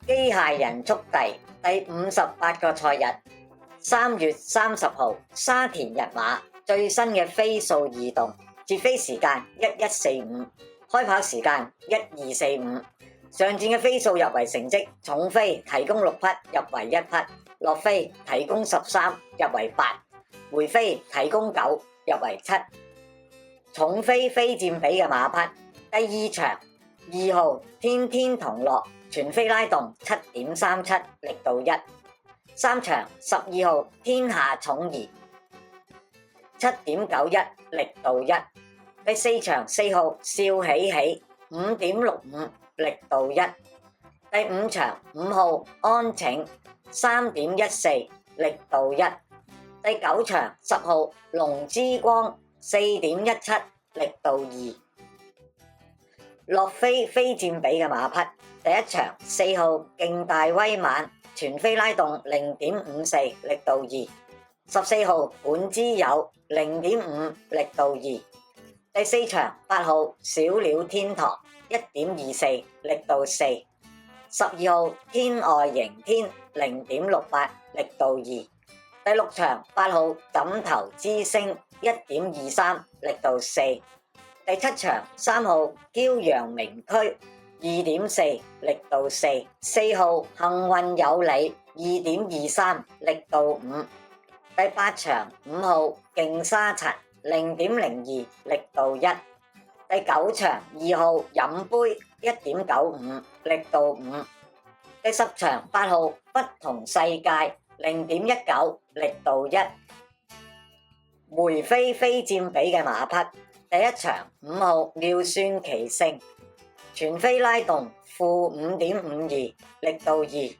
機械人速遞第58個賽日，3月30號，沙田日馬最新嘅飛數異動，截飛時間11:45，開跑時間12:45。上戰嘅飛數入圍成績，重飛提供6匹，入圍1匹；落飛提供13，入圍8；回飛提供9，入圍7。重飛非佔比嘅馬匹，第二場2號天天同樂全飛拉動7.37，力度1；3場12號天下寵兒7.91，力度1；第4場4號笑喜喜5.65，力度1；第5場5號安晴3.14，力度1；第9場10號龍之光4.17，力度2。落飛非佔比嘅馬匹，第一場4號勁大威猛全飛拉動0.54，力度2； 14號本之友0.5，力度2；第4場8號小鳥天堂1.24，力度4； 12號天外迎天0.68，力度2；第6場8號枕頭之星1.23，力度4；第7場3號驕陽明區2.4，力度4； 4號幸運有理2.23，力度5；第8場5號勁沙塵0.02，力度1；第9場2號飲杯1.95，力度5；第10場8號不同世界0.19，力度1。回飛非佔比嘅馬匹，第一場5號妙算其勝全飛拉動-5.52，力度2；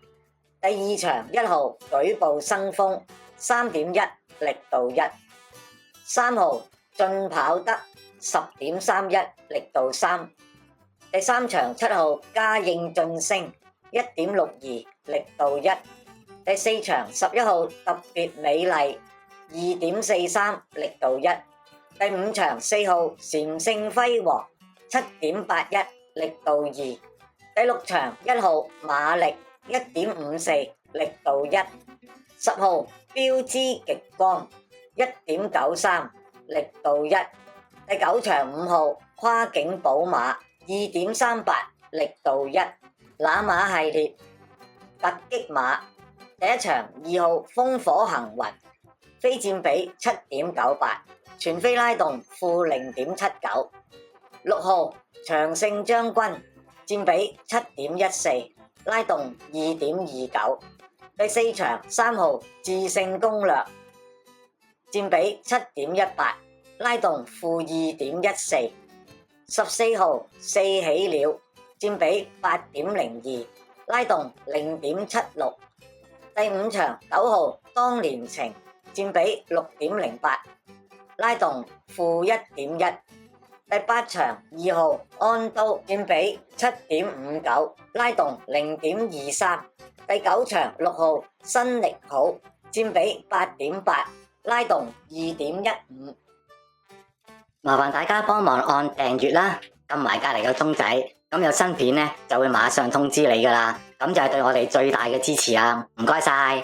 第二場1號舉步生風3.1，力度1； 3號進跑得10.31，力度3；第3場7號嘉應晉升1.62，力度1；第4場11號特別美麗2.43，力度1；第5場4號禪聖輝煌7.81，力度2；第6場1號馬力1.54，力度1； 10號標之極光1.93，力度1；第9場5號跨境寶馬2.38，力度1。那馬系列突擊馬，第一場2號風火行雲非佔比7.98，全飛拉動-0.79； 6號長勝將軍佔比7.14，拉動2.29；第4場3號智勝攻略佔比7.18，拉動-2.14； 14號四喜鳥佔比8.02，拉動0.76；第5場9號當年情佔比6.08，拉動-1.1；第8場2號安都佔比7.59，拉動0.23；第9場6號新力好佔比8.8，拉動2.15。麻煩大家幫忙按訂閱啦，撳埋隔離個鐘仔，咁有新片呢就會馬上通知你㗎喇，咁就係對我哋最大嘅支持啦，唔該晒。